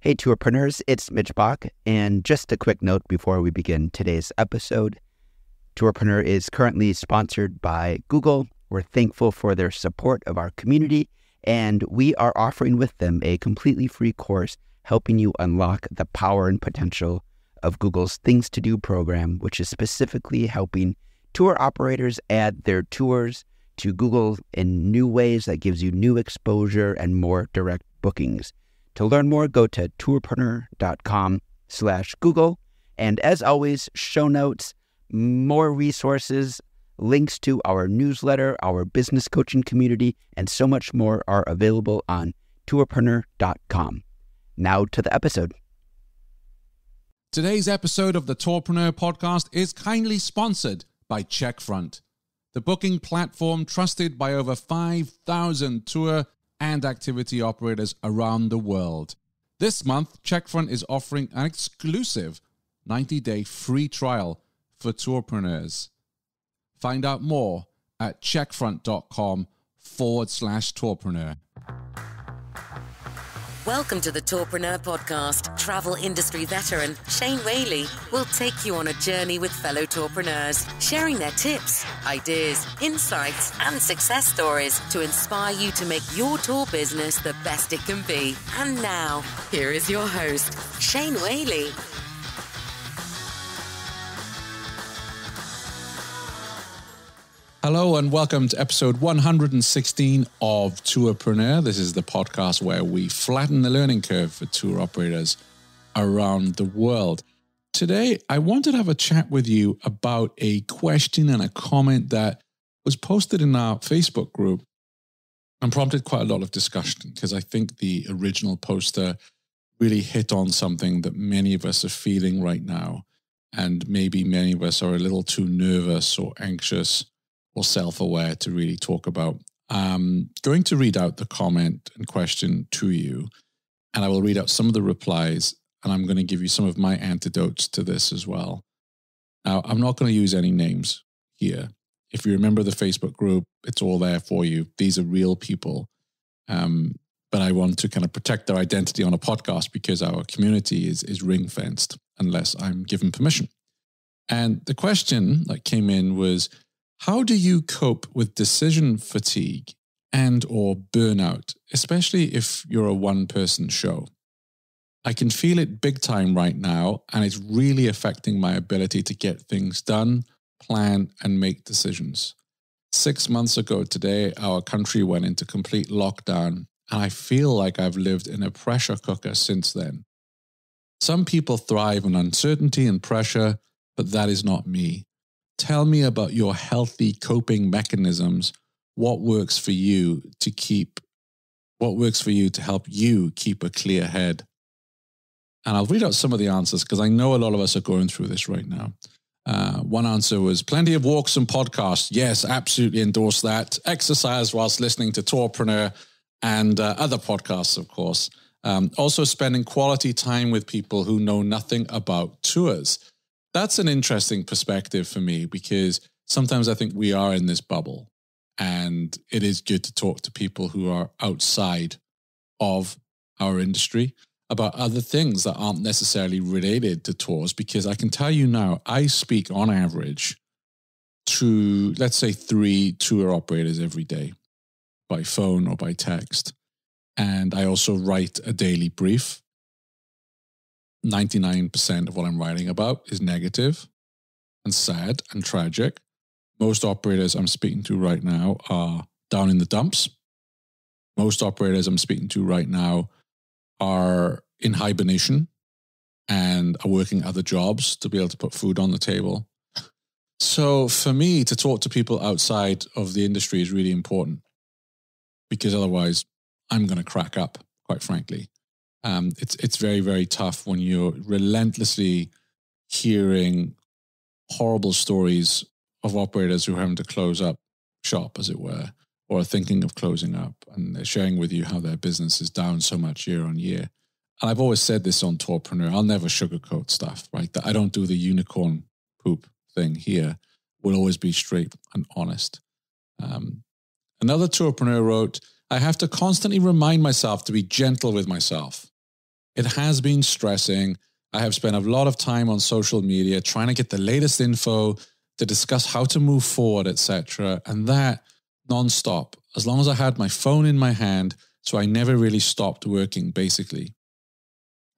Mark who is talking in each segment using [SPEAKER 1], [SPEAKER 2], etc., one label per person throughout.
[SPEAKER 1] Hey, Tourpreneurs, it's Mitch Bach, and just a quick note before we begin today's episode. Tourpreneur is currently sponsored by Google. We're thankful for their support of our community, and we are offering with them a completely free course helping you unlock the power and potential of Google's Things to Do program, which is specifically helping tour operators add their tours to Google in new ways that gives you new exposure and more direct bookings. To learn more, go to tourpreneur.com/Google. And as always, show notes, more resources, links to our newsletter, our business coaching community, and so much more are available on tourpreneur.com. Now to the episode.
[SPEAKER 2] Today's episode of the Tourpreneur podcast is kindly sponsored by Checkfront, the booking platform trusted by over 5,000 tour and activity operators around the world. This month, Checkfront is offering an exclusive 90-day free trial for tourpreneurs. Find out more at checkfront.com/tourpreneur.
[SPEAKER 3] Welcome to the Tourpreneur podcast. Travel industry veteran Shane Whaley will take you on a journey with fellow tourpreneurs, sharing their tips, ideas, insights, and success stories to inspire you to make your tour business the best it can be. And now, here is your host, Shane Whaley.
[SPEAKER 2] Hello and welcome to episode 116 of Tourpreneur. This is the podcast where we flatten the learning curve for tour operators around the world. Today, I wanted to have a chat with you about a question and a comment that was posted in our Facebook group and prompted quite a lot of discussion because I think the original poster really hit on something that many of us are feeling right now. And maybe many of us are a little too nervous or anxious or self-aware to really talk about. I'm going to read out the comment and question to you, and I will read out some of the replies, and I'm going to give you some of my antidotes to this as well. Now, I'm not going to use any names here. If you remember the Facebook group, it's all there for you. These are real people. But I want to kind of protect their identity on a podcast because our community is ring-fenced unless I'm given permission. And the question that came in was, how do you cope with decision fatigue and or burnout, especially if you're a one-person show? I can feel it big time right now, and it's really affecting my ability to get things done, plan, and make decisions. 6 months ago today, our country went into complete lockdown, and I feel like I've lived in a pressure cooker since then. Some people thrive on uncertainty and pressure, but that is not me. Tell me about your healthy coping mechanisms. What works for you to help you keep a clear head? And I'll read out some of the answers because I know a lot of us are going through this right now. One answer was plenty of walks and podcasts. Yes, absolutely endorse that. Exercise whilst listening to Tourpreneur and other podcasts, of course. Also spending quality time with people who know nothing about tours. That's an interesting perspective for me because sometimes I think we are in this bubble and it is good to talk to people who are outside of our industry about other things that aren't necessarily related to tours, because I can tell you now, I speak on average to, let's say, 3 tour operators every day by phone or by text. And I also write a daily brief. 99% of what I'm writing about is negative and sad and tragic. Most operators I'm speaking to right now are down in the dumps. Most operators I'm speaking to right now are in hibernation and are working other jobs to be able to put food on the table. So for me, to talk to people outside of the industry is really important because otherwise I'm going to crack up, quite frankly. It's very, very tough when you're relentlessly hearing horrible stories of operators who are having to close up shop, as it were, or are thinking of closing up, and they're sharing with you how their business is down so much year on year. And I've always said this on Tourpreneur, I'll never sugarcoat stuff, right? That I don't do the unicorn poop thing here. We'll always be straight and honest. Another Tourpreneur wrote, I have to constantly remind myself to be gentle with myself. It has been stressing. I have spent a lot of time on social media trying to get the latest info to discuss how to move forward, etc. And that nonstop, as long as I had my phone in my hand, so I never really stopped working, basically.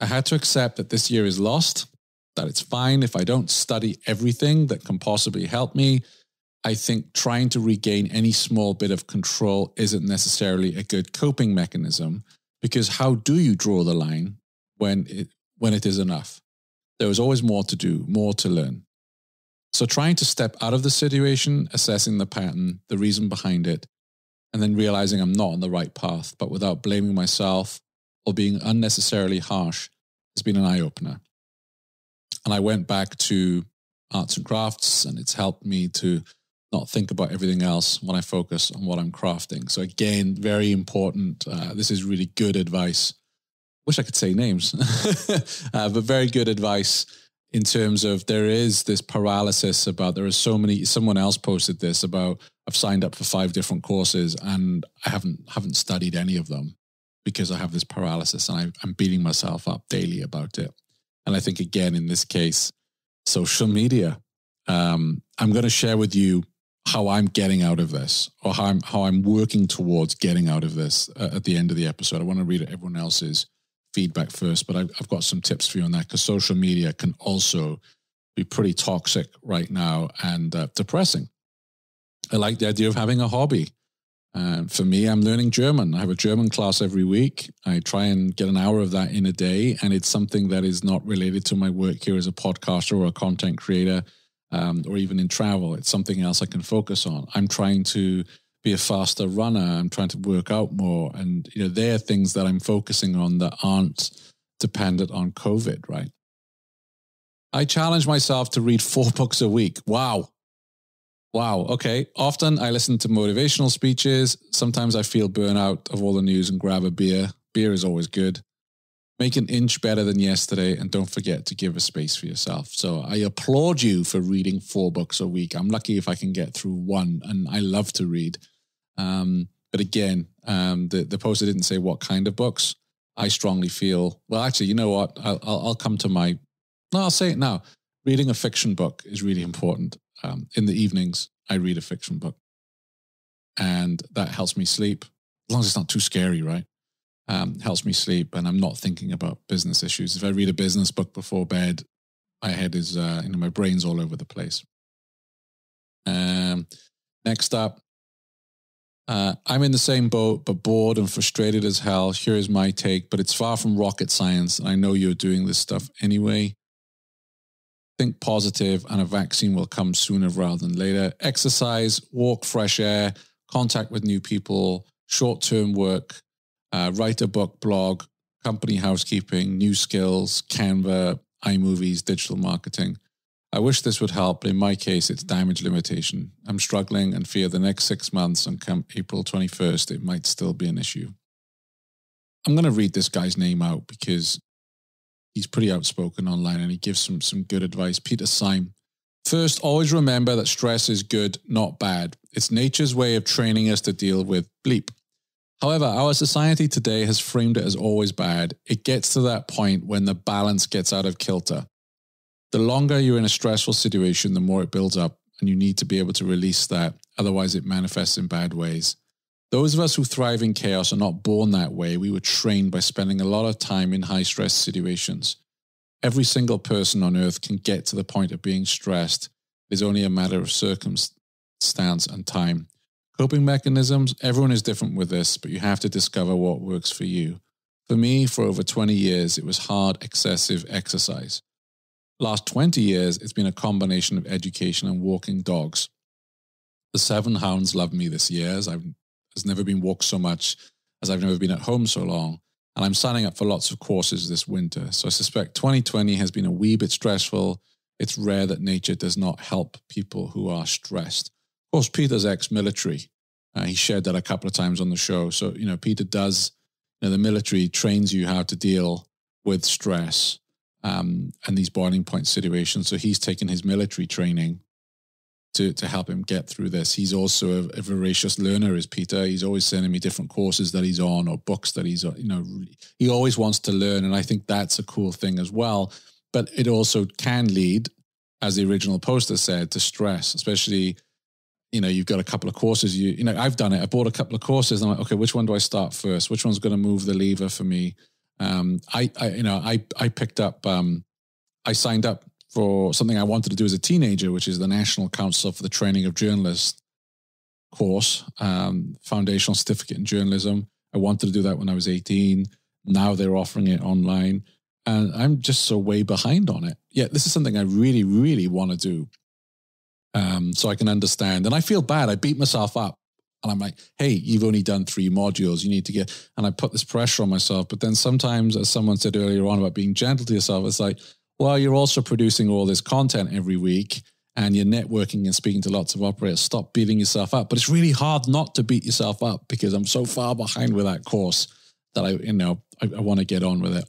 [SPEAKER 2] I had to accept that this year is lost, that it's fine if I don't study everything that can possibly help me. I think trying to regain any small bit of control isn't necessarily a good coping mechanism, because how do you draw the line when it is enough? There is always more to do, more to learn. So trying to step out of the situation, assessing the pattern, the reason behind it, and then realizing I'm not on the right path, but without blaming myself or being unnecessarily harsh, has been an eye-opener. And I went back to arts and crafts, and it's helped me to not think about everything else when I focus on what I'm crafting. So again, very important. This is really good advice. Wish I could say names, but very good advice in terms of there is this paralysis about, there are so many, someone else posted this about, I've signed up for 5 different courses and I haven't studied any of them because I have this paralysis, and I'm beating myself up daily about it. And I think, again, in this case, social media. I'm going to share with you how I'm getting out of this, or how I'm working towards getting out of this at the end of the episode. I want to read everyone else's feedback first, but I've got some tips for you on that, because social media can also be pretty toxic right now and depressing. I like the idea of having a hobby. For me, I'm learning German. I have a German class every week. I try and get an hour of that in a day, and it's something that is not related to my work here as a podcaster or a content creator, or even in travel. It's something else I can focus on. I'm trying to be a faster runner. I'm trying to work out more. And, there are things that I'm focusing on that aren't dependent on COVID, right? I challenge myself to read 4 books a week. Wow. Okay. Often I listen to motivational speeches. Sometimes I feel burnout of all the news and grab a beer. Beer is always good. Make an inch better than yesterday, and don't forget to give a space for yourself. So I applaud you for reading 4 books a week. I'm lucky if I can get through 1, and I love to read. But again, the poster didn't say what kind of books. I strongly feel, well, actually, you know what? I'll come to I'll say it now. Reading a fiction book is really important. In the evenings, I read a fiction book, and that helps me sleep, as long as it's not too scary, right? Helps me sleep, and I'm not thinking about business issues. If I read a business book before bed, my head is, my brain's all over the place. Next up, I'm in the same boat, but bored and frustrated as hell. Here is my take, but it's far from rocket science, and I know you're doing this stuff anyway. Think positive, and a vaccine will come sooner rather than later. Exercise, walk, fresh air, contact with new people, short-term work, write a book, blog, company housekeeping, new skills, Canva, iMovies, digital marketing. I wish this would help, but in my case, it's damage limitation. I'm struggling and fear the next 6 months, and come April 21st, it might still be an issue. I'm going to read this guy's name out because he's pretty outspoken online, and he gives some good advice. Peter Syme. First, always remember that stress is good, not bad. It's nature's way of training us to deal with bleep. However, our society today has framed it as always bad. It gets to that point when the balance gets out of kilter. The longer you're in a stressful situation, the more it builds up, and you need to be able to release that. Otherwise, it manifests in bad ways. Those of us who thrive in chaos are not born that way. We were trained by spending a lot of time in high-stress situations. Every single person on earth can get to the point of being stressed. It is only a matter of circumstance and time. Coping mechanisms, everyone is different with this, but you have to discover what works for you. For me, for over 20 years, it was hard, excessive exercise. Last 20 years, it's been a combination of education and walking dogs. The 7 hounds love me this year, as has never been walked so much, as I've never been at home so long. And I'm signing up for lots of courses this winter. So I suspect 2020 has been a wee bit stressful. It's rare that nature does not help people who are stressed. Of course, Peter's ex-military. He shared that a couple of times on the show. So, Peter does, the military trains you how to deal with stress and these boiling point situations. So he's taken his military training to help him get through this. He's also a voracious learner, is Peter. He's always sending me different courses that he's on or books that he's on. He always wants to learn, and I think that's a cool thing as well. But it also can lead, as the original poster said, to stress, especially, you've got a couple of courses. I've done it. I bought a couple of courses, and I'm like, okay, which one do I start first? Which one's going to move the lever for me? I picked up, I signed up for something I wanted to do as a teenager, which is the National Council for the Training of Journalists course, Foundational Certificate in Journalism. I wanted to do that when I was 18. Now they're offering it online, and I'm just so way behind on it. Yet this is something I really, really want to do, so I can understand. And I feel bad. I beat myself up, and I'm like, hey, you've only done 3 modules. You need to get, and I put this pressure on myself. But then sometimes, as someone said earlier on about being gentle to yourself, it's like, well, you're also producing all this content every week, and you're networking and speaking to lots of operators. Stop beating yourself up. But it's really hard not to beat yourself up, because I'm so far behind with that course that I want to get on with it.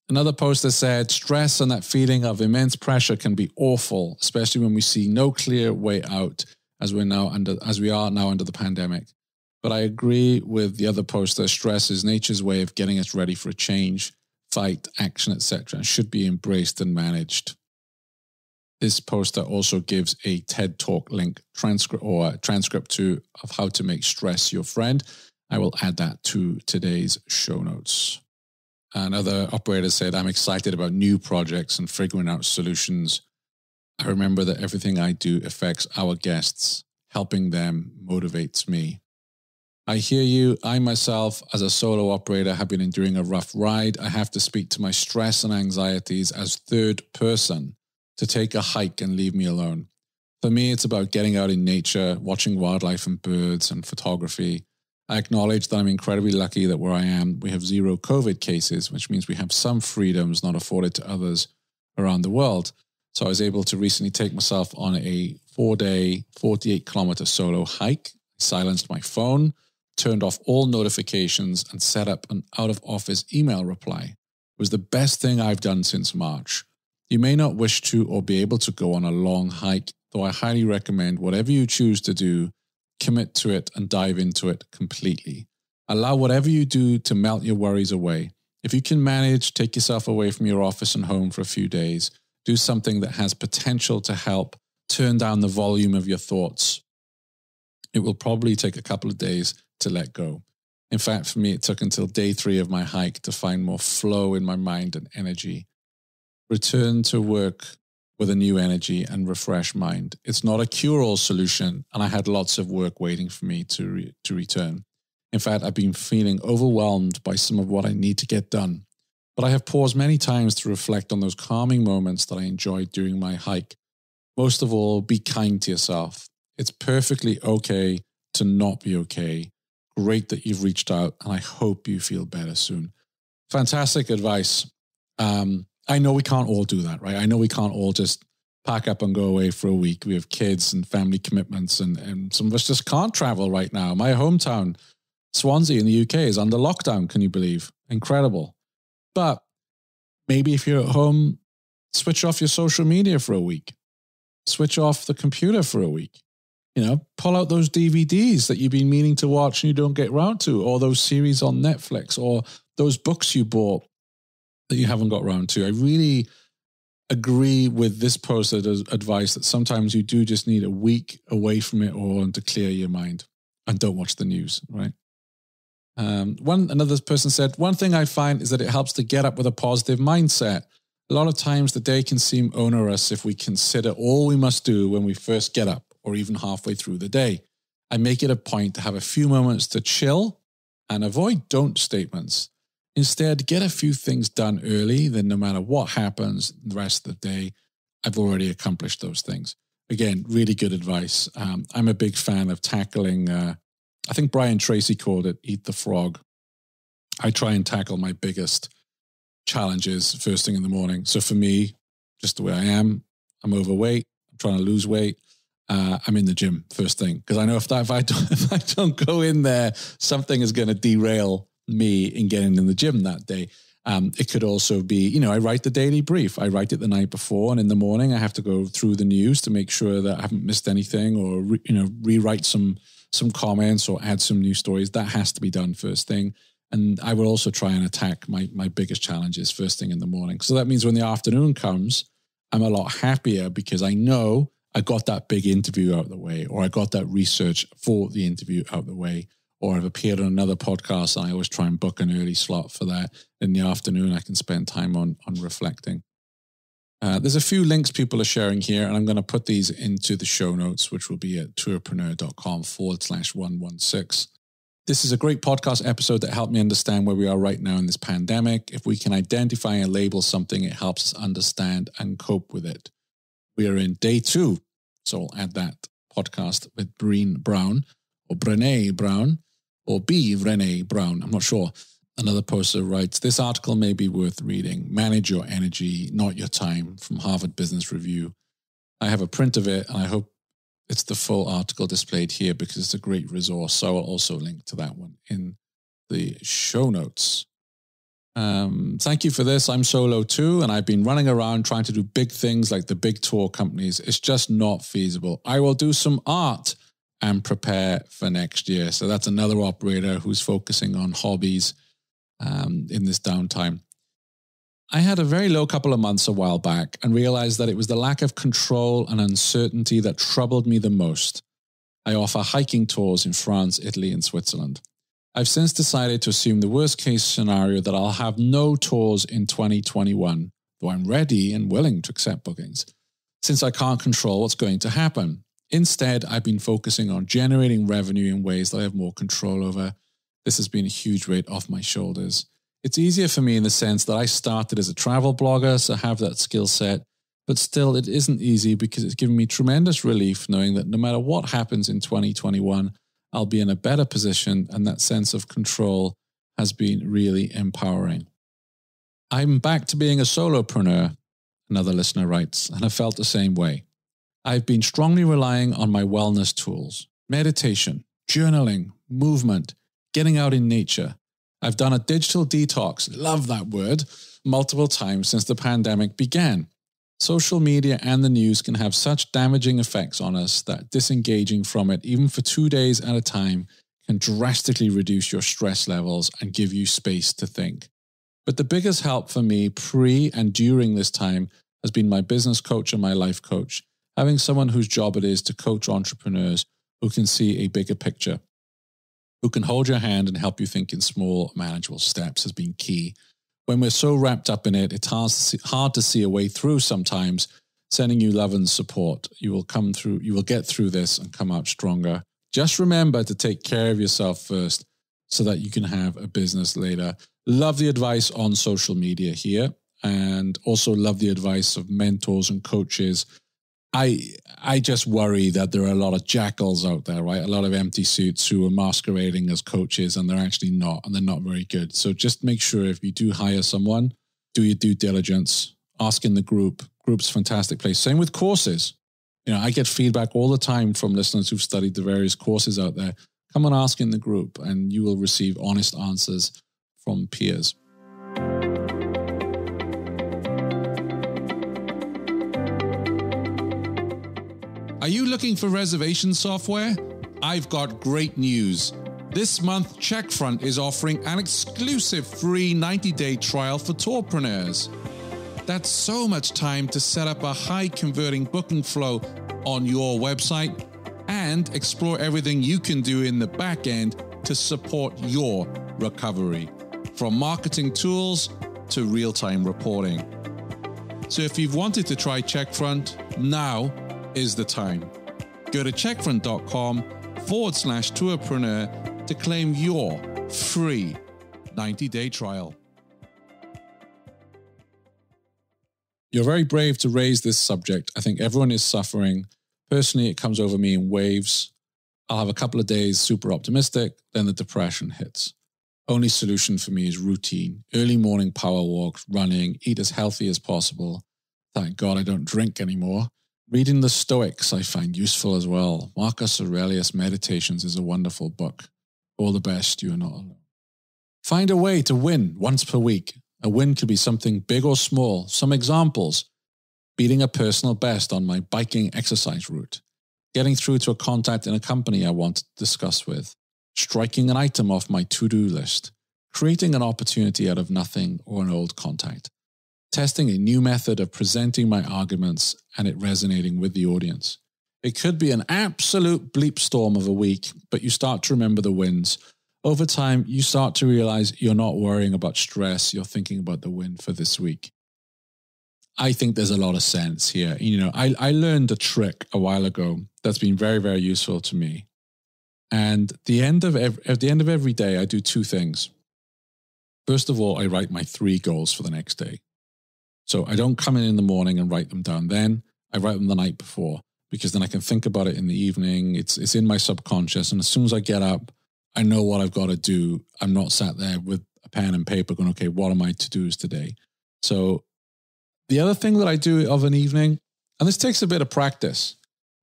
[SPEAKER 2] Another poster said, stress and that feeling of immense pressure can be awful, especially when we see no clear way out as we are now under the pandemic. But I agree with the other poster. Stress is nature's way of getting us ready for a change, fight, action, etc., and should be embraced and managed. This poster also gives a TED Talk link transcript of how to make stress your friend. I will add that to today's show notes. Another operator said, I'm excited about new projects and figuring out solutions. I remember that everything I do affects our guests. Helping them motivates me. I hear you. I myself, as a solo operator, have been enduring a rough ride. I have to speak to my stress and anxieties as third person to take a hike and leave me alone. For me, it's about getting out in nature, watching wildlife and birds and photography. I acknowledge that I'm incredibly lucky that where I am, we have 0 COVID cases, which means we have some freedoms not afforded to others around the world. So I was able to recently take myself on a 4-day, 48-kilometer solo hike, silenced my phone, turned off all notifications, and set up an out-of-office email reply. It was the best thing I've done since March. You may not wish to or be able to go on a long hike, though I highly recommend whatever you choose to do, commit to it and dive into it completely. Allow whatever you do to melt your worries away. If you can manage, take yourself away from your office and home for a few days. Do something that has potential to help turn down the volume of your thoughts. It will probably take a couple of days to let go. In fact, for me, it took until day 3 of my hike to find more flow in my mind and energy. Return to work with a new energy and refresh mind. It's not a cure-all solution, and I had lots of work waiting for me to return. In fact, I've been feeling overwhelmed by some of what I need to get done. But I have paused many times to reflect on those calming moments that I enjoyed during my hike. Most of all, be kind to yourself. It's perfectly okay to not be okay. Great that you've reached out, and I hope you feel better soon. Fantastic advice. I know we can't all do that, right? I know we can't all just pack up and go away for a week. We have kids and family commitments, and some of us just can't travel right now. My hometown, Swansea in the UK, is under lockdown, can you believe? Incredible. But maybe if you're at home, switch off your social media for a week. Switch off the computer for a week. Pull out those DVDs that you've been meaning to watch and you don't get around to, or those series on Netflix, or those books you bought that you haven't got around to. I really agree with this poster's advice that sometimes you do just need a week away from it all and to clear your mind, and don't watch the news, right? Another person said, one thing I find is that it helps to get up with a positive mindset. A lot of times the day can seem onerous if we consider all we must do when we first get up or even halfway through the day. I make it a point to have a few moments to chill and avoid don't statements. Instead, get a few things done early, then no matter what happens the rest of the day, I've already accomplished those things. Again, really good advice. I'm a big fan of tackling, I think Brian Tracy called it, eat the frog. I try and tackle my biggest challenges first thing in the morning. So for me, just the way I am, I'm overweight, I'm trying to lose weight. I'm in the gym first thing, because I know if I don't go in there, something is going to derail me in getting in the gym that day. It could also be, I write the daily brief. I write it the night before, and in the morning I have to go through the news to make sure that I haven't missed anything, or rewrite some comments or add some new stories. That has to be done first thing. And I will also try and attack my biggest challenges first thing in the morning. So that means when the afternoon comes, I'm a lot happier because I know I got that big interview out of the way, or I got that research for the interview out of the way, or I've appeared on another podcast and I always try and book an early slot for that. In the afternoon, I can spend time on reflecting. There's a few links people are sharing here, and I'm going to put these into the show notes, which will be at tourpreneur.com/116. This is a great podcast episode that helped me understand where we are right now in this pandemic. If we can identify and label something, it helps us understand and cope with it. We are in day 2, so I'll add that podcast with Brené Brown, or Brené Brown, or Brené Brown, I'm not sure. Another poster writes, this article may be worth reading. Manage your energy, not your time, from Harvard Business Review. I have a print of it, and I hope it's the full article displayed here because it's a great resource. So I'll also link to that one in the show notes. Thank you for this. I'm solo too, and I've been running around trying to do big things like the big tour companies. It's just not feasible. I will do some art and prepare for next year. So that's another operator who's focusing on hobbies in this downtime. I had a very low couple of months a while back and realized that it was the lack of control and uncertainty that troubled me the most. I offer hiking tours in France, Italy, and Switzerland. I've since decided to assume the worst case scenario that I'll have no tours in 2021, though I'm ready and willing to accept bookings, since I can't control what's going to happen. Instead, I've been focusing on generating revenue in ways that I have more control over. This has been a huge weight off my shoulders. It's easier for me in the sense that I started as a travel blogger, so I have that skill set, but still it isn't easy because it's given me tremendous relief knowing that no matter what happens in 2021, I'll be in a better position, and that sense of control has been really empowering. I'm back to being a solopreneur, another listener writes, and I felt the same way. I've been strongly relying on my wellness tools, meditation, journaling, movement, getting out in nature. I've done a digital detox, love that word, multiple times since the pandemic began. Social media and the news can have such damaging effects on us that disengaging from it, even for 2 days at a time, can drastically reduce your stress levels and give you space to think. But the biggest help for me pre and during this time has been my business coach and my life coach, having someone whose job it is to coach entrepreneurs who can see a bigger picture, who can hold your hand and help you think in small, manageable steps has been key. When we're so wrapped up in it, it's hard to see a way through sometimes. Sending you love and support. You will get through this and come out stronger. Just remember to take care of yourself first so that you can have a business later. Love the advice on social media here, and also love the advice of mentors and coaches. I just worry that there are a lot of jackals out there, right? A lot of empty suits who are masquerading as coaches and they're actually not, and they're not very good. So just make sure if you do hire someone, do your due diligence, ask in the group. Group's a fantastic place. Same with courses. I get feedback all the time from listeners who've studied the various courses out there. Come and ask in the group and you will receive honest answers from peers. Are you looking for reservation software? I've got great news. This month, Checkfront is offering an exclusive free 90-day trial for tourpreneurs. That's so much time to set up a high-converting booking flow on your website and explore everything you can do in the back end to support your recovery, from marketing tools to real-time reporting. So if you've wanted to try Checkfront, now is the time. Go to checkfront.com/tourpreneur to claim your free 90-day trial. You're very brave to raise this subject. I think everyone is suffering. Personally, it comes over me in waves. I'll have a couple of days super optimistic, then the depression hits. Only solution for me is routine. Early morning power walks, running, eat as healthy as possible. Thank God I don't drink anymore. Reading the Stoics I find useful as well. Marcus Aurelius' Meditations is a wonderful book. All the best, you are not alone. Find a way to win once per week. A win could be something big or small. Some examples: beating a personal best on my biking exercise route, getting through to a contact in a company I want to discuss with, striking an item off my to-do list, creating an opportunity out of nothing or an old contact, testing a new method of presenting my arguments and it resonating with the audience. It could be an absolute bleep storm of a week, but you start to remember the wins. Over time, you start to realize you're not worrying about stress. You're thinking about the win for this week. I think there's a lot of sense here. I learned a trick a while ago that's been very, very useful to me. And at the end of every day, I do two things. First of all, I write my 3 goals for the next day. So I don't come in the morning and write them down then. I write them the night before, because then I can think about it in the evening. It's in my subconscious. And as soon as I get up, I know what I've got to do. I'm not sat there with a pen and paper going, okay, what are my to-dos today? So the other thing that I do of an evening, and this takes a bit of practice,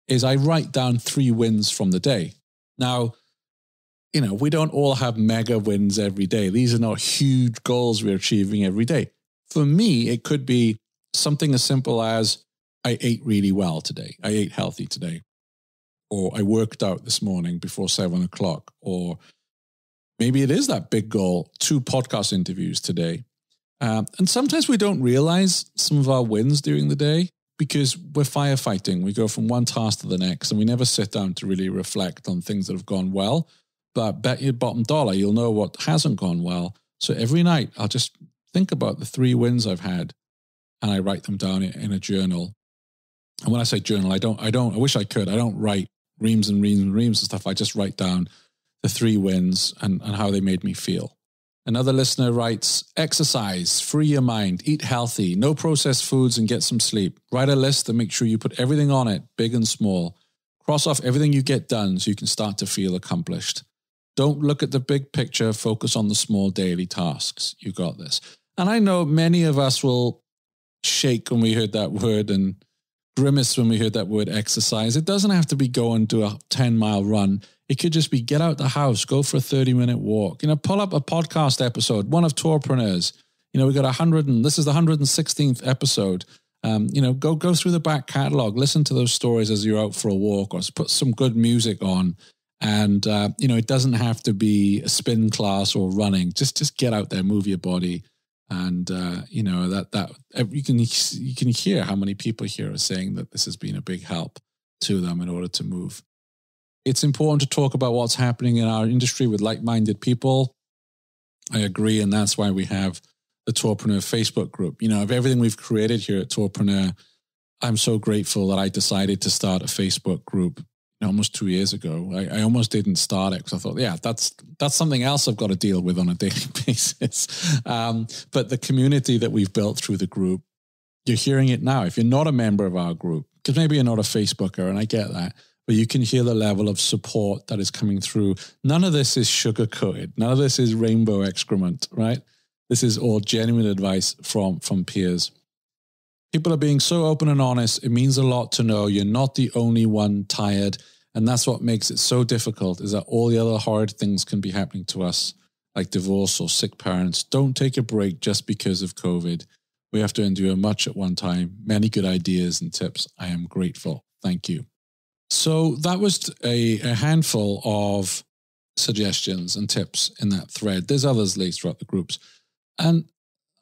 [SPEAKER 2] is I write down 3 wins from the day. Now, we don't all have mega wins every day. These are not huge goals we're achieving every day. For me, it could be something as simple as I ate really well today. I ate healthy today. Or I worked out this morning before 7 o'clock. Or maybe it is that big goal, 2 podcast interviews today. And sometimes we don't realize some of our wins during the day because we're firefighting. We go from one task to the next and we never sit down to really reflect on things that have gone well. But bet your bottom dollar, you'll know what hasn't gone well. So every night I'll just think about the 3 wins I've had and I write them down in a journal. And when I say journal, I wish I could. I don't write reams and reams and reams of stuff. I just write down the 3 wins and how they made me feel. Another listener writes, exercise, free your mind, eat healthy, no processed foods and get some sleep. Write a list and make sure you put everything on it, big and small. Cross off everything you get done so you can start to feel accomplished. Don't look at the big picture, focus on the small daily tasks. You got this. And I know many of us will shake when we heard that word and grimace when we heard that word exercise. It doesn't have to be go and do a 10-mile run. It could just be get out the house, go for a 30-minute walk. Pull up a podcast episode, one of Tourpreneurs. We got this is the 116th episode. Go through the back catalog, listen to those stories as you're out for a walk, or put some good music on. And, it doesn't have to be a spin class or running. Just get out there, move your body. And, you can hear how many people here are saying that this has been a big help to them in order to move. It's important to talk about what's happening in our industry with like-minded people. I agree. And that's why we have the Tourpreneur Facebook group. Of everything we've created here at Tourpreneur, I'm so grateful that I decided to start a Facebook group almost 2 years ago. I almost didn't start it because I thought, yeah, that's something else I've got to deal with on a daily basis. But the community that we've built through the group, you're hearing it now. If you're not a member of our group, because maybe you're not a Facebooker, and I get that, but you can hear the level of support that is coming through. None of this is sugar-coated. None of this is rainbow excrement, right? This is all genuine advice from peers. People are being so open and honest. It means a lot to know you're not the only one tired. And that's what makes it so difficult, is that all the other hard things can be happening to us, like divorce or sick parents. Don't take a break just because of COVID. We have to endure much at one time. Many good ideas and tips. I am grateful. Thank you. So that was a handful of suggestions and tips in that thread. There's others later throughout the groups. And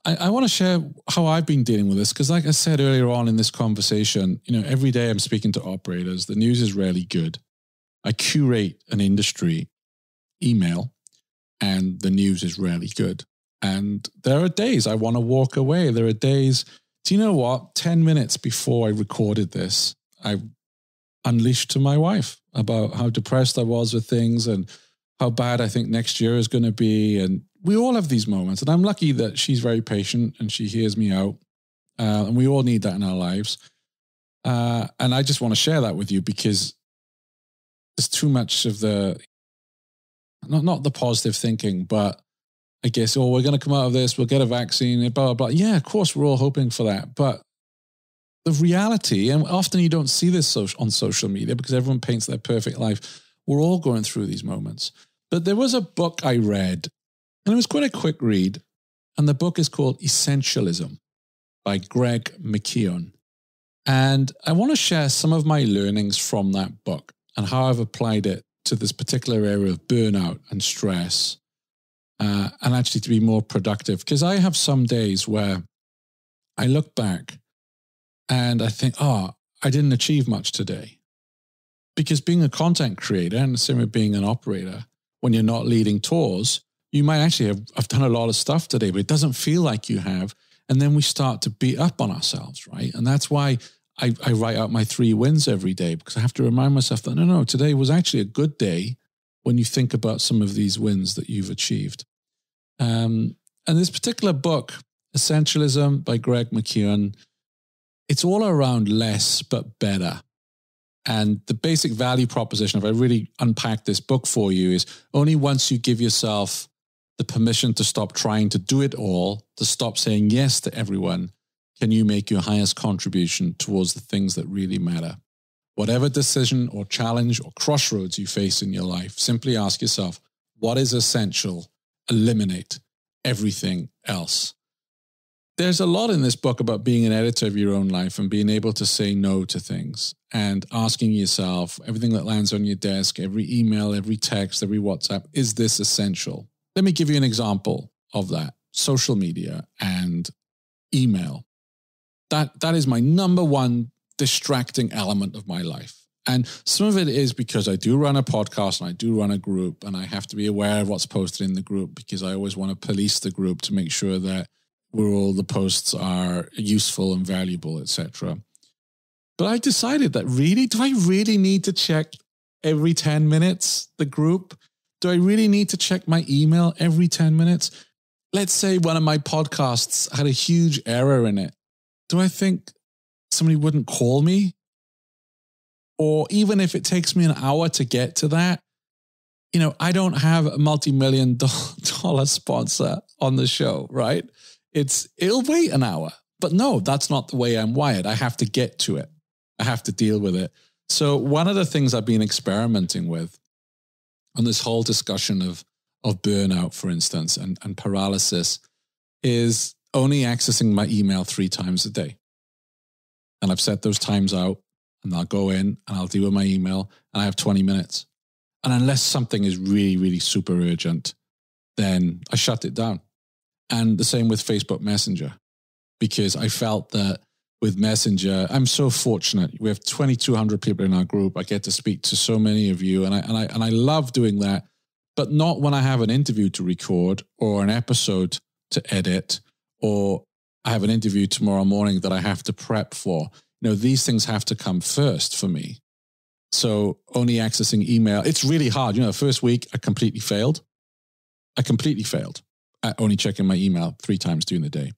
[SPEAKER 2] I want to share how I've been dealing with this, because like I said earlier on in this conversation, every day I'm speaking to operators. The news is rarely good. I curate an industry email and the news is rarely good. And there are days I want to walk away. There are days, do you know what? 10 minutes before I recorded this, I unleashed to my wife about how depressed I was with things and how bad I think next year is going to be. And we all have these moments. And I'm lucky that she's very patient and she hears me out. And we all need that in our lives. And I just want to share that with you because there's too much of the, not the positive thinking, but I guess, we're going to come out of this, we'll get a vaccine, blah, blah, blah. Yeah, of course, we're all hoping for that. But the reality, and often you don't see this on social media because everyone paints their perfect life. We're all going through these moments. But there was a book I read, and it was quite a quick read. And the book is called Essentialism by Greg McKeown. And I want to share some of my learnings from that book and how I've applied it to this particular area of burnout and stress, and actually to be more productive. Because I have some days where I look back and I think, I didn't achieve much today. Because being a content creator, and the same with being an operator, when you're not leading tours, you might actually have done a lot of stuff today, but it doesn't feel like you have. And then we start to beat up on ourselves, right? And that's why I write out my 3 wins every day, because I have to remind myself that, no, today was actually a good day when you think about some of these wins that you've achieved. And this particular book, Essentialism by Greg McKeown, it's all around less but better. And the basic value proposition, if I really unpack this book for you, is only once you give yourself the permission to stop trying to do it all, to stop saying yes to everyone, can you make your highest contribution towards the things that really matter. Whatever decision or challenge or crossroads you face in your life, simply ask yourself, what is essential? Eliminate everything else. There's a lot in this book about being an editor of your own life and being able to say no to things and asking yourself, everything that lands on your desk, every email, every text, every WhatsApp, is this essential? Let me give you an example of that. Social media and email. That is my number one distracting element of my life. And some of it is because I do run a podcast and I do run a group, and I have to be aware of what's posted in the group because I always want to police the group to make sure that all the posts are useful and valuable, etc. But I decided that do I really need to check every 10 minutes the group? Do I really need to check my email every 10 minutes? Let's say one of my podcasts had a huge error in it. Do I think somebody wouldn't call me? Or even if it takes me an hour to get to that, I don't have a multi-million-dollar sponsor on the show, right? It'll wait an hour. But no, that's not the way I'm wired. I have to get to it. I have to deal with it. So one of the things I've been experimenting with on this whole discussion of burnout, for instance, and paralysis is only accessing my email 3 times a day. And I've set those times out, and I'll go in and I'll deal with my email, and I have 20 minutes. And unless something is really, really super urgent, then I shut it down. And the same with Facebook Messenger, because I felt that with Messenger, I'm so fortunate. We have 2,200 people in our group. I get to speak to so many of you, and I love doing that, but not when I have an interview to record or an episode to edit, or I have an interview tomorrow morning that I have to prep for. These things have to come first for me. So only accessing email, it's really hard. The first week I completely failed. At only checking my email 3 times during the day.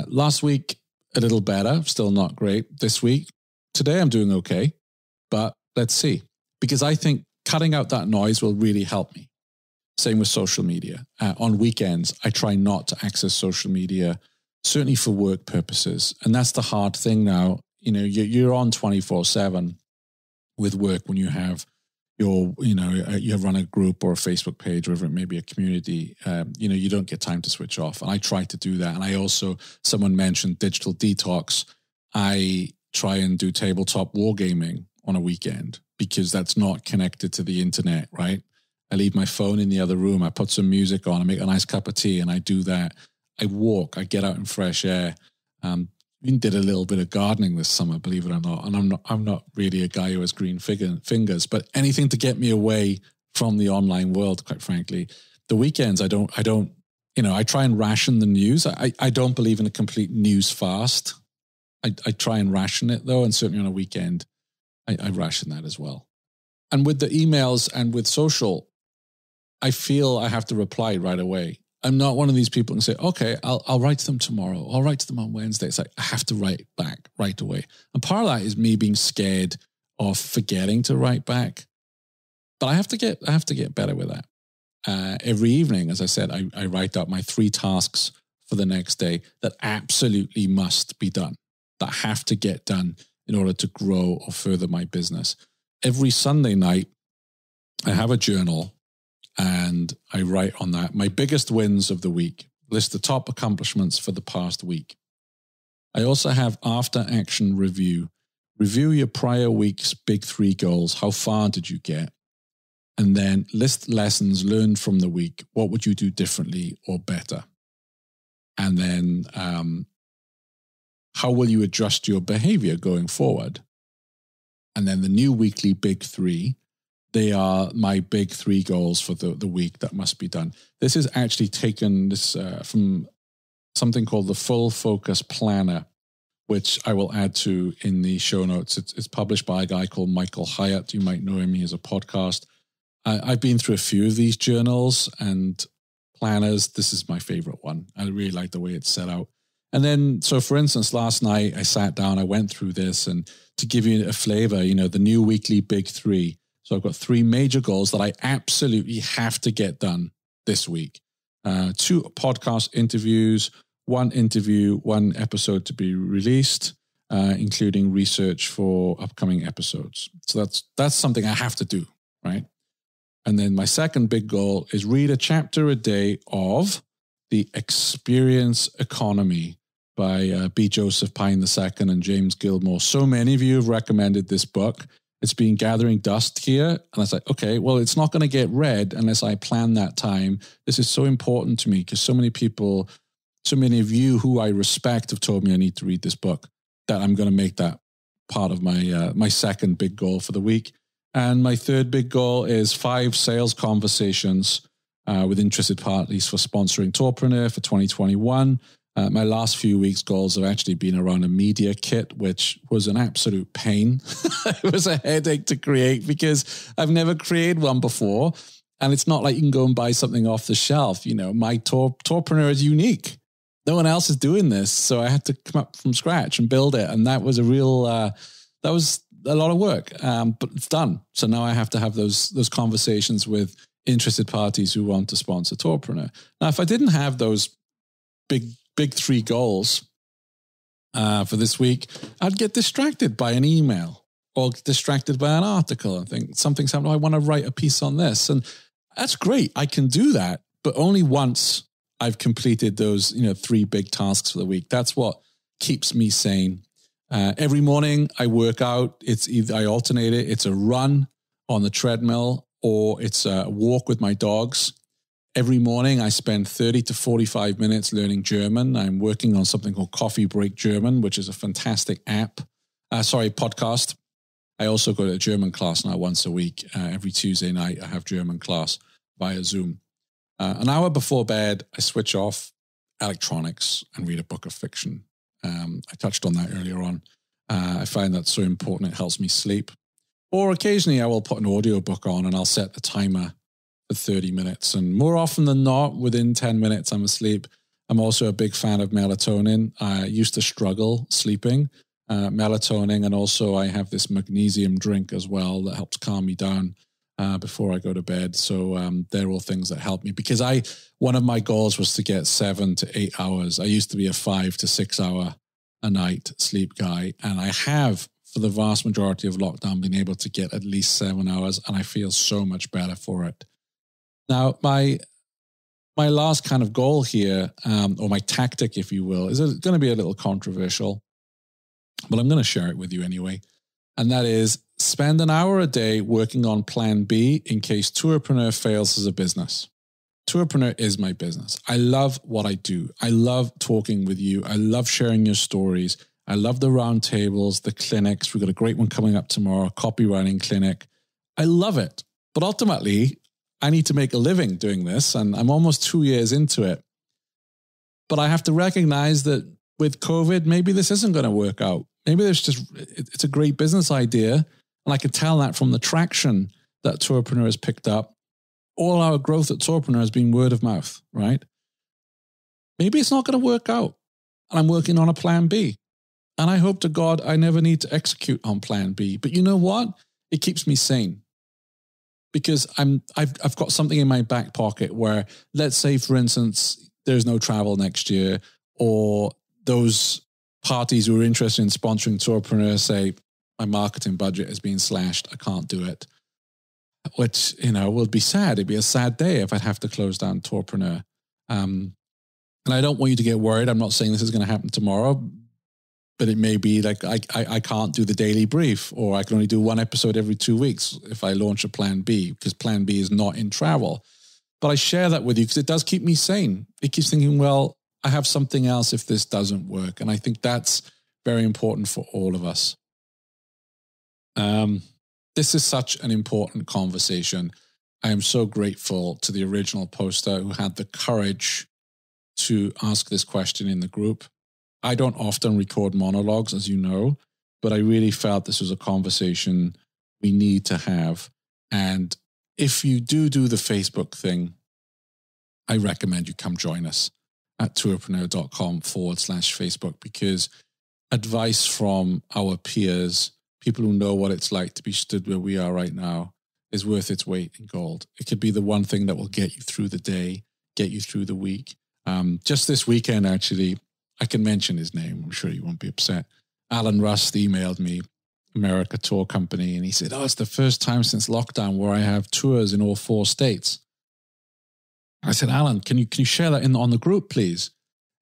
[SPEAKER 2] Last week, a little better, still not great. This week, today I'm doing okay, but let's see. Because I think cutting out that noise will really help me. Same with social media. On weekends, I try not to access social media, certainly for work purposes. And that's the hard thing now. You're on 24/7 with work when you have you run a group or a Facebook page, or whatever it may be, a community, you don't get time to switch off. And I try to do that. And I also, someone mentioned digital detox. I try and do tabletop wargaming on a weekend because that's not connected to the internet, right? I leave my phone in the other room. I put some music on, I make a nice cup of tea, and I do that. I walk, I get out in fresh air. Even did a little bit of gardening this summer, believe it or not. And I'm not really a guy who has green fingers, but anything to get me away from the online world, quite frankly. The weekends, I try and ration the news. I don't believe in a complete news fast. I try and ration it though, and certainly on a weekend, I ration that as well. And with the emails and with social, I feel I have to reply right away. I'm not one of these people who say, okay, I'll write to them tomorrow. I'll write to them on Wednesday. It's like, I have to write back right away. And part of that is me being scared of forgetting to write back. But I have to get better with that. Every evening, as I said, I write out my 3 tasks for the next day that absolutely must be done, that have to get done in order to grow or further my business. Every Sunday night, I have a journal and I write on that my biggest wins of the week. List the top accomplishments for the past week. I also have after action review. Review your prior week's big 3 goals. How far did you get? And then list lessons learned from the week. What would you do differently or better? And then how will you adjust your behavior going forward? And then the new weekly big 3. They are my big 3 goals for the week that must be done. This is actually taken from something called the Full Focus Planner, which I will add to in the show notes. It's published by a guy called Michael Hyatt. You might know him. He has a podcast. I've been through a few of these journals and planners. This is my favorite one. I really like the way it's set out. And then, so for instance, last night I sat down, I went through this, and to give you a flavor, the new weekly big 3. So I've got 3 major goals that I absolutely have to get done this week. 2 podcast interviews, 1 interview, 1 episode to be released, including research for upcoming episodes. So that's something I have to do, right? And then my second big goal is read a chapter a day of The Experience Economy by B. Joseph Pine II and James Gilmore. So many of you have recommended this book. It's been gathering dust here. And I was like, okay, well, it's not going to get read unless I plan that time. This is so important to me because so many people, so many of you who I respect have told me I need to read this book, that I'm going to make that part of my second big goal for the week. And my third big goal is 5 sales conversations with interested parties for sponsoring Tourpreneur for 2021. My last few weeks' goals have actually been around a media kit, which was an absolute pain. It was a headache to create because I've never created one before. And it's not like you can go and buy something off the shelf. My Tourpreneur is unique. No one else is doing this. So I had to come up from scratch and build it. And that was a lot of work, but it's done. So now I have to have those conversations with interested parties who want to sponsor Tourpreneur. Now, if I didn't have those big 3 goals for this week, I'd get distracted by an email or distracted by an article and think something's happened. I want to write a piece on this. And that's great. I can do that, but only once I've completed those, 3 big tasks for the week. That's what keeps me sane. Every morning I work out. It's either I alternate it. It's a run on the treadmill or it's a walk with my dogs. Every morning I spend 30 to 45 minutes learning German. I'm working on something called Coffee Break German, which is a fantastic podcast. I also go to a German class now once a week. Every Tuesday night I have German class via Zoom. An hour before bed, I switch off electronics and read a book of fiction. I touched on that earlier on. I find that so important. It helps me sleep. Or occasionally I will put an audiobook on and I'll set the timer for 30 minutes. And more often than not, within 10 minutes, I'm asleep. I'm also a big fan of melatonin. I used to struggle sleeping. Melatonin, and also I have this magnesium drink as well that helps calm me down before I go to bed. So they're all things that help me because one of my goals was to get 7 to 8 hours. I used to be a 5 to 6 hour a night sleep guy, and I have for the vast majority of lockdown been able to get at least 7 hours, and I feel so much better for it. Now, my last kind of goal here, or my tactic, if you will, is going to be a little controversial, but I'm going to share it with you anyway. And that is spend an hour a day working on plan B in case Tourpreneur fails as a business. Tourpreneur is my business. I love what I do. I love talking with you. I love sharing your stories. I love the roundtables, the clinics. We've got a great one coming up tomorrow, a copywriting clinic. I love it. But ultimately, I need to make a living doing this, and I'm almost 2 years into it. But I have to recognize that with COVID, maybe this isn't going to work out. Maybe it's a great business idea, and I can tell that from the traction that Tourpreneur has picked up. All our growth at Tourpreneur has been word of mouth, right? Maybe it's not going to work out, and I'm working on a plan B. And I hope to God I never need to execute on plan B. But you know what? It keeps me sane. Because I've got something in my back pocket where, let's say, for instance, there's no travel next year, or those parties who are interested in sponsoring Tourpreneur say, my marketing budget has been slashed, I can't do it. Which, will be sad. It'd be a sad day if I'd have to close down Tourpreneur. And I don't want you to get worried. I'm not saying this is going to happen tomorrow, but it may be like I can't do the daily brief, or I can only do one episode every 2 weeks if I launch a plan B, because plan B is not in travel. But I share that with you because it does keep me sane. It keeps thinking, well, I have something else if this doesn't work. And I think that's very important for all of us. This is such an important conversation. I am so grateful to the original poster who had the courage to ask this question in the group. I don't often record monologues, as you know, but I really felt this was a conversation we need to have. And if you do the Facebook thing, I recommend you come join us at tourpreneur.com/Facebook, because advice from our peers, people who know what it's like to be stood where we are right now, is worth its weight in gold. It could be the one thing that will get you through the day, get you through the week. Just this weekend, actually, I can mention his name. I'm sure you won't be upset. Alan Rust emailed me, America Tour Company, and he said, it's the first time since lockdown where I have tours in all 4 states. I said, Alan, can you share that on the group, please?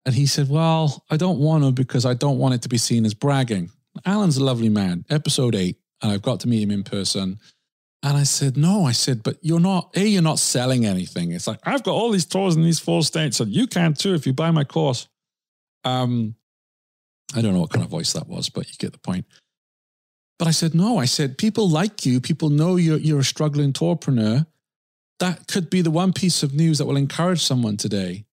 [SPEAKER 2] And he said, well, I don't want to, because I don't want it to be seen as bragging. Alan's a lovely man, episode 8, and I've got to meet him in person. And I said, no, but you're not selling anything. It's like, I've got all these tours in these 4 states, and you can too if you buy my course. I don't know what kind of voice that was, but you get the point. But I said, no, people like you, people know you're a struggling tourpreneur. That could be the one piece of news that will encourage someone today.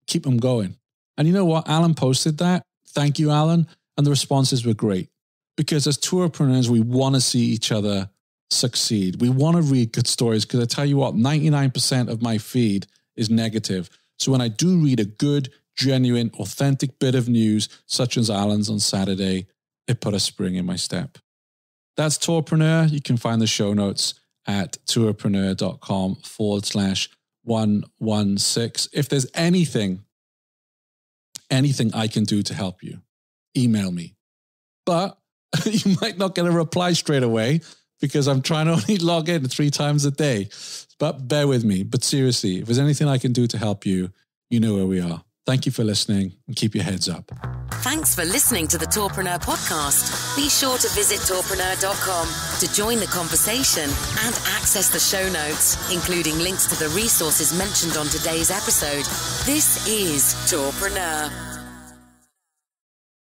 [SPEAKER 2] Keep them going. And you know what? Alan posted that. Thank you, Alan. And the responses were great, because as tourpreneurs, we want to see each other succeed. We want to read good stories, because I tell you what, 99% of my feed is negative. So when I do read a good, genuine, authentic bit of news, such as Alan's on Saturday, it put a spring in my step. That's Tourpreneur. You can find the show notes at tourpreneur.com/116. If there's anything I can do to help you, email me. But you might not get a reply straight away, because I'm trying to only log in 3 times a day. But bear with me. But seriously, if there's anything I can do to help you, you know where we are. Thank you for listening, and keep your heads up.
[SPEAKER 3] Thanks for listening to the Tourpreneur podcast. Be sure to visit tourpreneur.com to join the conversation and access the show notes, including links to the resources mentioned on today's episode. This is Tourpreneur.